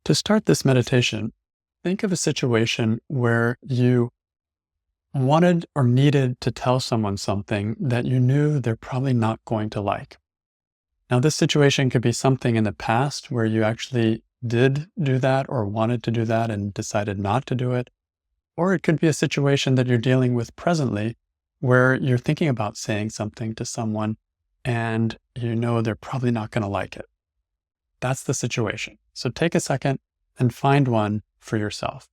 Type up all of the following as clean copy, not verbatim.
To start this meditation, think of a situation where you wanted or needed to tell someone something that you knew they're probably not going to like. Now, this situation could be something in the past where you actually did do that or wanted to do that and decided not to do it. Or it could be a situation that you're dealing with presently where you're thinking about saying something to someone and you know they're probably not going to like it. That's the situation. So take a second and find one for yourself.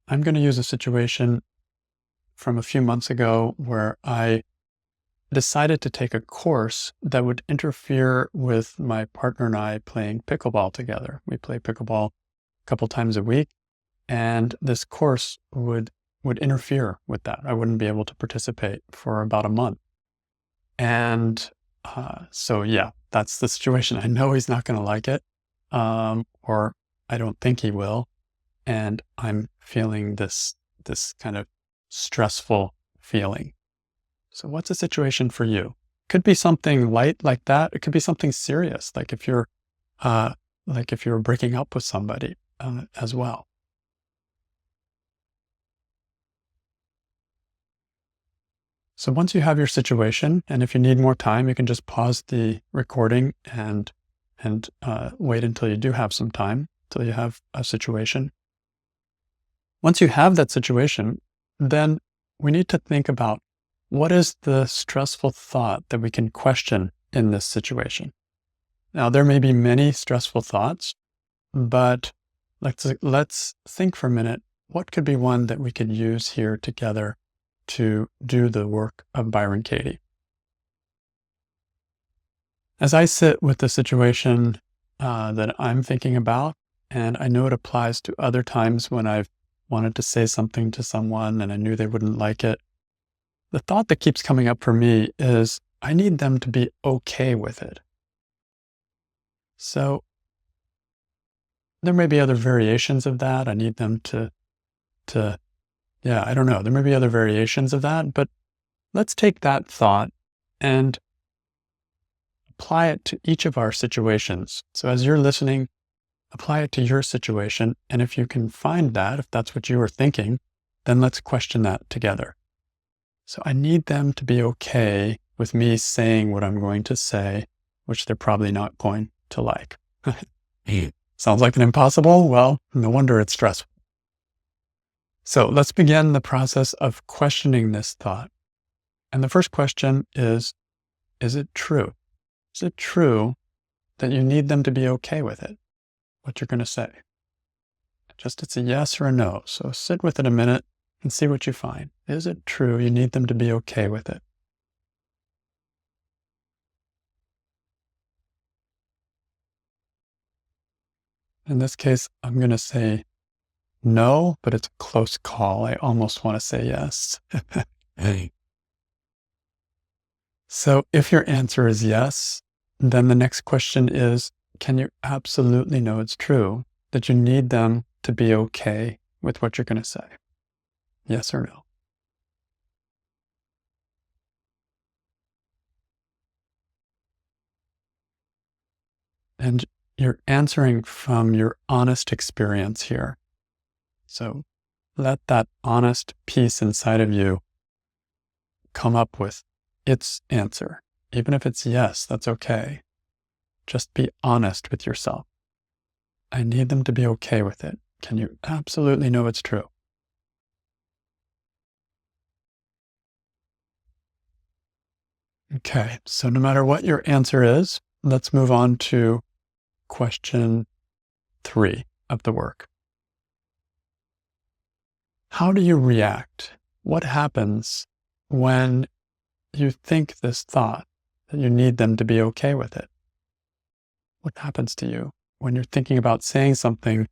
I'm going to use a situation from a few months ago where I decided to take a course that would interfere with my partner and I playing pickleball together. We play pickleball a couple times a week, and this course would interfere with that. I wouldn't be able to participate for about a month. And so, yeah, that's the situation. I know he's not going to like it, or I don't think he will. And I'm feeling this kind of stressful feeling. So what's a situation for you? Could be something light like that. It could be something serious, like if you're breaking up with somebody as well. So once you have your situation, and if you need more time, you can just pause the recording and wait until you do have some time, till you have a situation. Once you have that situation, then we need to think about what is the stressful thought that we can question in this situation. Now, there may be many stressful thoughts, but let's think for a minute, what could be one that we could use here together to do the work of Byron Katie? As I sit with the situation that I'm thinking about, and I know it applies to other times when I've wanted to say something to someone and I knew they wouldn't like it, the thought that keeps coming up for me is I need them to be okay with it. So there may be other variations of that. I need them to I don't know. There may be other variations of that, but let's take that thought and apply it to each of our situations. So as you're listening, apply it to your situation. And if you can find that, if that's what you were thinking, then let's question that together. So I need them to be okay with me saying what I'm going to say, which they're probably not going to like. Sounds like an impossible? Well, no wonder it's stressful. So let's begin the process of questioning this thought. And the first question is it true? Is it true that you need them to be okay with it, what you're going to say? Just it's a yes or a no. So sit with it a minute and see what you find. Is it true you need them to be okay with it? In this case, I'm going to say no, but it's a close call. I almost want to say yes. Hey. So if your answer is yes, then the next question is, can you absolutely know it's true that you need them to be okay with what you're going to say? Yes or no? And you're answering from your honest experience here. So let that honest piece inside of you come up with its answer. Even if it's yes, that's okay. Just be honest with yourself. I need them to be okay with it. Can you absolutely know it's true? Okay, so no matter what your answer is, let's move on to question 3 of the work. How do you react? What happens when you think this thought that you need them to be okay with it? What happens to you when you're thinking about saying something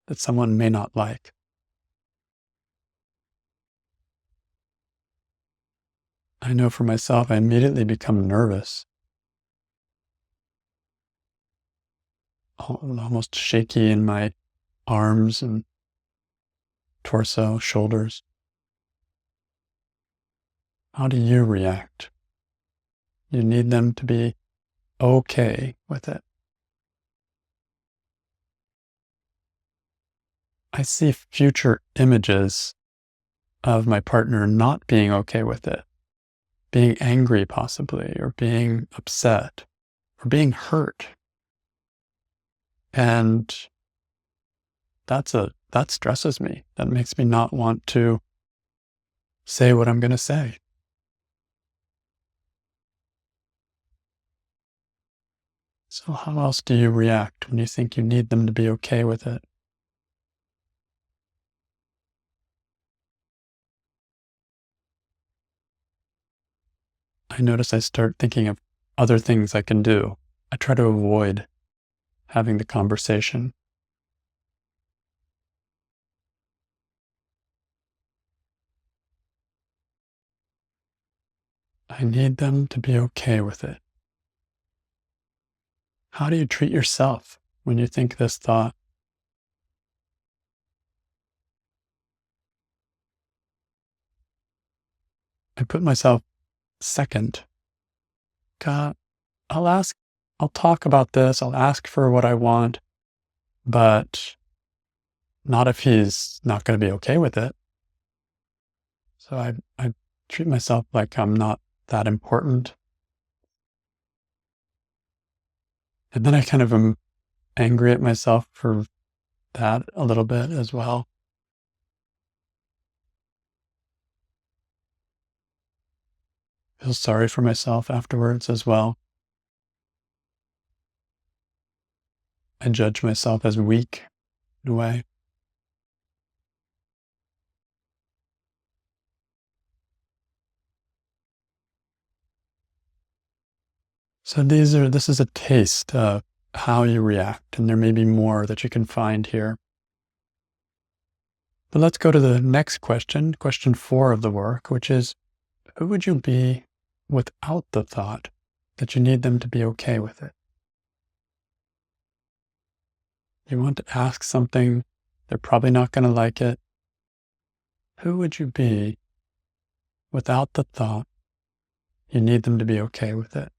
that someone may not like? I know for myself, I immediately become nervous, almost shaky in my arms and torso, shoulders. How do you react? You need them to be okay with it. I see future images of my partner not being okay with it, being angry possibly, or being upset, or being hurt. And that stresses me. That makes me not want to say what I'm going to say. So how else do you react when you think you need them to be okay with it? I notice I start thinking of other things I can do. I try to avoid having the conversation. I need them to be okay with it. How do you treat yourself when you think this thought? I put myself second. God, I'll ask, I'll talk about this, I'll ask for what I want, but not if he's not going to be okay with it. So I treat myself like I'm not that important. And then I kind of am angry at myself for that a little bit as well. Feel sorry for myself afterwards as well. I judge myself as weak in a way. So this is a taste of how you react, and there may be more that you can find here. But let's go to the next question, question 4 of the work, which is, who would you be without the thought that you need them to be okay with it? You want to ask something, they're probably not going to like it. Who would you be without the thought you need them to be okay with it?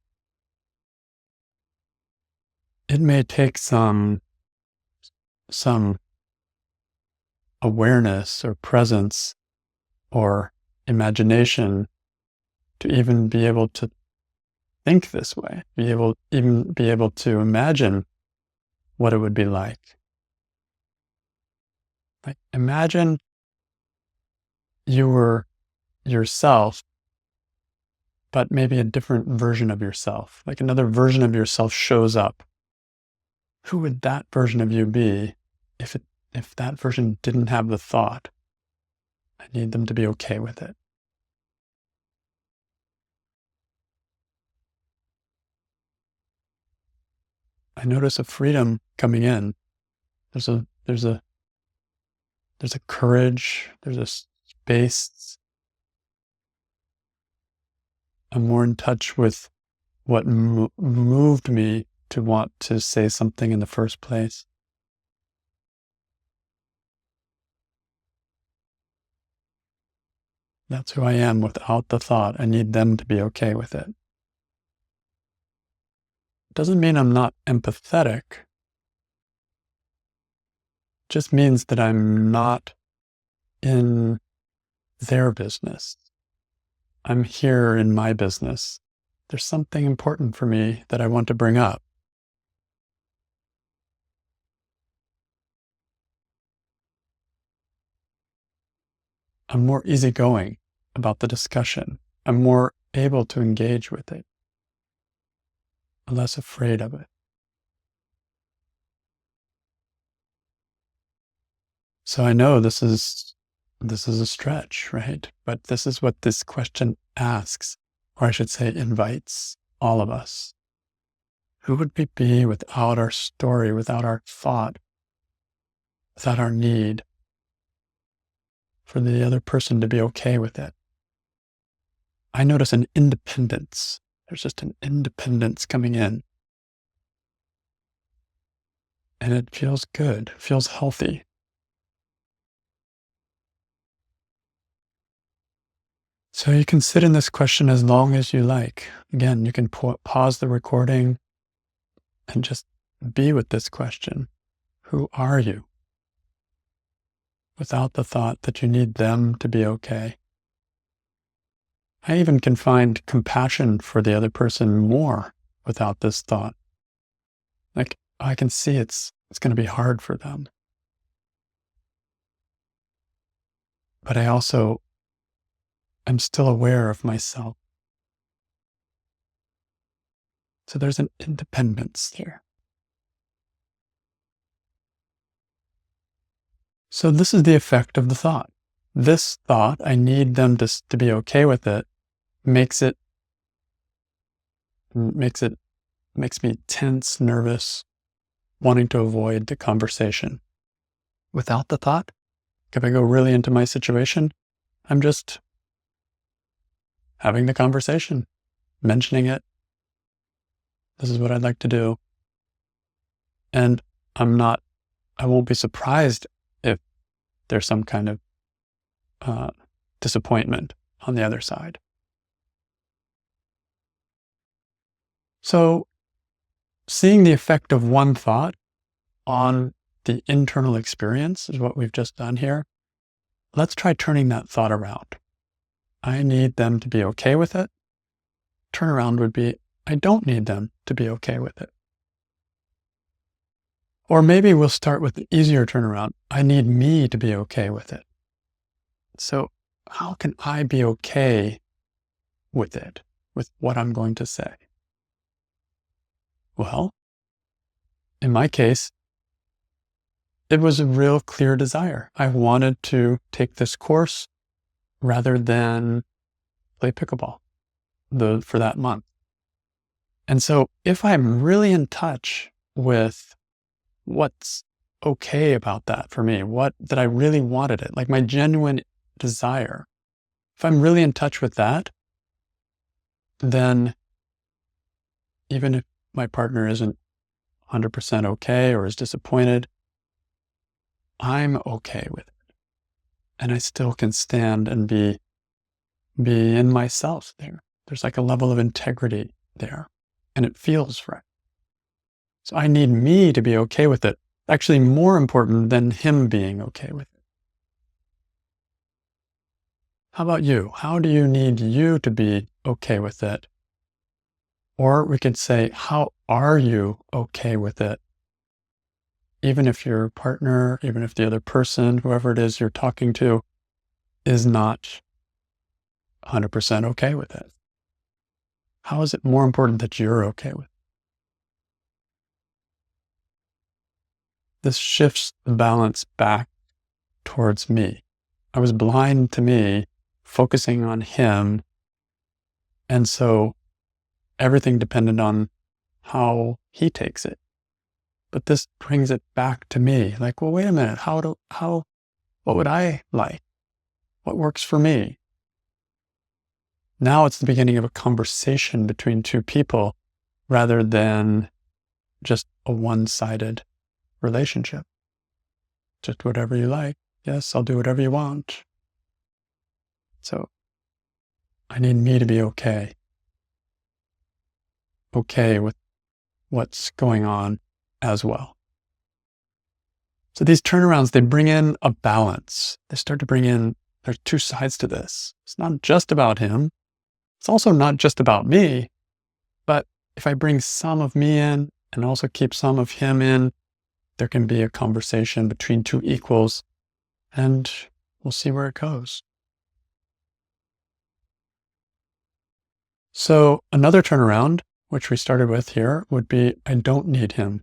It may take some awareness or presence or imagination to even be able to think this way, even be able to imagine what it would be like. Like, imagine you were yourself, but maybe a different version of yourself. Like another version of yourself shows up. Who would that version of you be if that version didn't have the thought, I need them to be okay with it? I notice a freedom coming in. There's a courage, there's a space. I'm more in touch with what moved me to want to say something in the first place. That's who I am without the thought. I need them to be okay with it. Doesn't mean I'm not empathetic. Just means that I'm not in their business. I'm here in my business. There's something important for me that I want to bring up. I'm more easygoing about the discussion. I'm more able to engage with it. I'm less afraid of it. So I know this is a stretch, right? But this is what this question asks, or I should say invites all of us. Who would we be without our story, without our thought, without our need for the other person to be okay with it? I notice an independence. There's just an independence coming in. And it feels good, feels healthy. So you can sit in this question as long as you like. Again, you can pause the recording and just be with this question. Who are you? Without the thought that you need them to be okay. I even can find compassion for the other person more without this thought. Like, I can see it's going to be hard for them. But I also am still aware of myself. So there's an independence there. So this is the effect of the thought. This thought, I need them to be okay with it, makes me tense, nervous, wanting to avoid the conversation. Without the thought, if I go really into my situation, I'm just having the conversation, mentioning it. This is what I'd like to do. And I won't be surprised if there's some kind of disappointment on the other side. So seeing the effect of one thought on the internal experience is what we've just done here. Let's try turning that thought around. I need them to be okay with it. Turnaround would be, I don't need them to be okay with it. Or maybe we'll start with the easier turnaround. I need me to be okay with it. So how can I be okay with it, with what I'm going to say? Well, in my case, it was a real clear desire. I wanted to take this course rather than play pickleball for that month. And so if I'm really in touch with what's okay about that for me, that I really wanted it, like my genuine desire, if I'm really in touch with that, then even if my partner isn't 100% okay or is disappointed, I'm okay with it. And I still can stand and be in myself there. There's like a level of integrity there, and it feels right. So I need me to be okay with it. Actually, more important than him being okay with it. How about you? How do you need you to be okay with it? Or we could say, how are you okay with it? Even if your partner, even if the other person, whoever it is you're talking to, is not 100% okay with it. How is it more important that you're okay with it? This shifts the balance back towards me. I was blind to me, focusing on him. And so everything depended on how he takes it. But this brings it back to me. Like, well, wait a minute. What would I like? What works for me? Now it's the beginning of a conversation between two people rather than just a one-sided relationship. Just whatever you like. Yes, I'll do whatever you want. So I need me to be okay. Okay with what's going on as well. So these turnarounds, they bring in a balance. They start to bring in, there's two sides to this. It's not just about him. It's also not just about me. But if I bring some of me in and also keep some of him in, there can be a conversation between two equals, and we'll see where it goes. So another turnaround, which we started with here, would be, I don't need him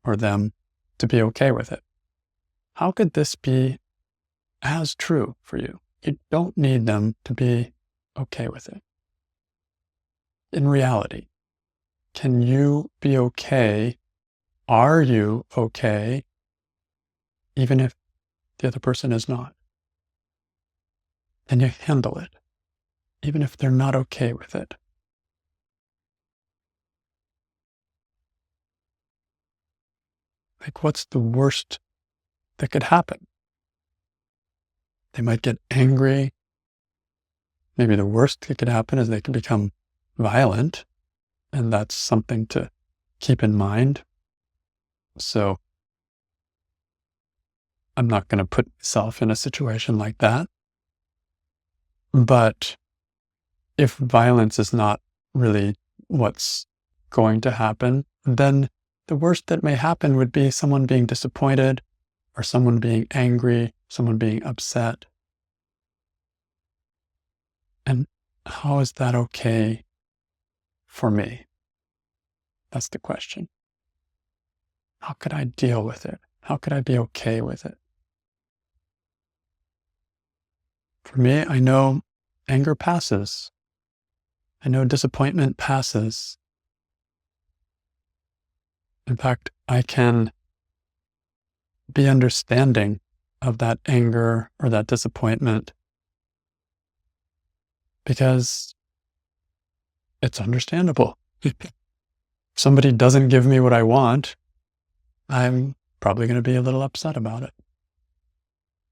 or them to be okay with it. How could this be as true for you? You don't need them to be okay with it. In reality, can you be okay? Are you okay, even if the other person is not? Can you handle it, even if they're not okay with it? Like, what's the worst that could happen? They might get angry. maybe the worst that could happen is they could become violent, and that's something to keep in mind. So I'm not going to put myself in a situation like that. But if violence is not really what's going to happen, then the worst that may happen would be someone being disappointed or someone being angry, someone being upset. And how is that okay for me? That's the question. How could I deal with it? How could I be okay with it? For me, I know anger passes. I know disappointment passes. In fact, I can be understanding of that anger or that disappointment because it's understandable. If somebody doesn't give me what I want, I'm probably going to be a little upset about it.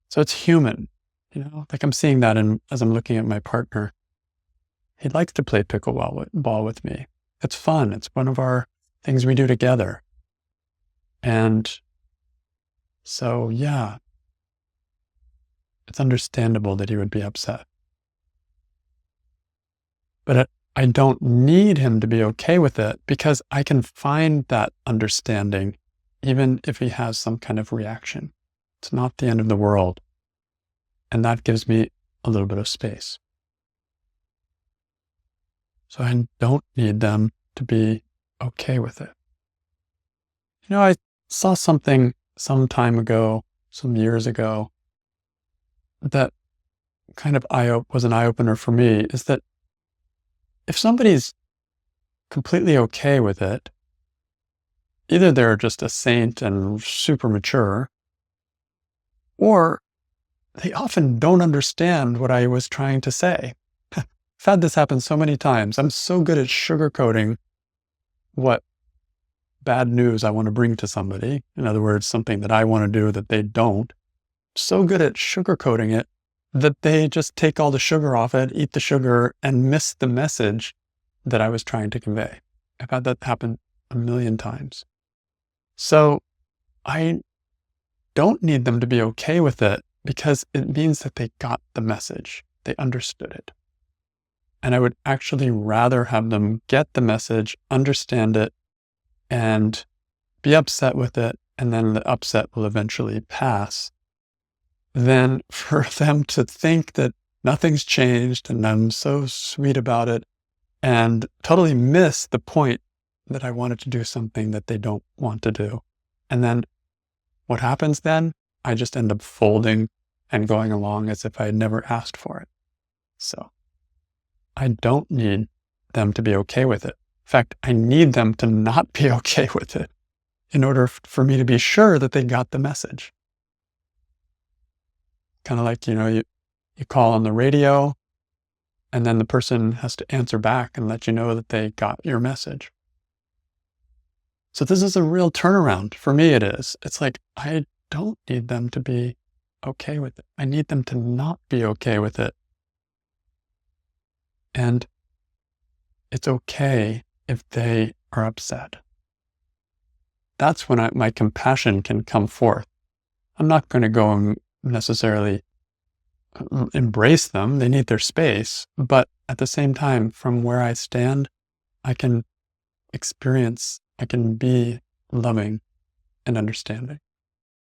So it's human, like I'm seeing that as I'm looking at my partner. He likes to play pickleball with me. It's fun. It's one of our things we do together. And so, yeah, it's understandable that he would be upset. But I don't need him to be okay with it because I can find that understanding even if he has some kind of reaction. It's not the end of the world. And that gives me a little bit of space. So I don't need them to be okay with it. I saw something some time ago, some years ago, that kind of was an eye-opener for me, is that if somebody's completely okay with it, either they're just a saint and super mature, or they often don't understand what I was trying to say. I've had this happen so many times. I'm so good at sugarcoating what bad news I want to bring to somebody. In other words, something that I want to do that they don't. So good at sugarcoating it that they just take all the sugar off it, eat the sugar, and miss the message that I was trying to convey. I've had that happen a million times. So I don't need them to be okay with it because it means that they got the message. They understood it. And I would actually rather have them get the message, understand it, and be upset with it, and then the upset will eventually pass, than for them to think that nothing's changed and I'm so sweet about it and totally miss the point that I wanted to do something that they don't want to do. And then what happens then? I just end up folding and going along as if I had never asked for it. So I don't need them to be okay with it. In fact, I need them to not be okay with it in order for me to be sure that they got the message. Kind of like, you call on the radio and then the person has to answer back and let you know that they got your message. So this is a real turnaround. For me, it is. It's like, I don't need them to be okay with it. I need them to not be okay with it. And it's okay if they are upset. That's when my compassion can come forth. I'm not going to go and necessarily embrace them. They need their space. But at the same time, from where I stand, I can be loving and understanding.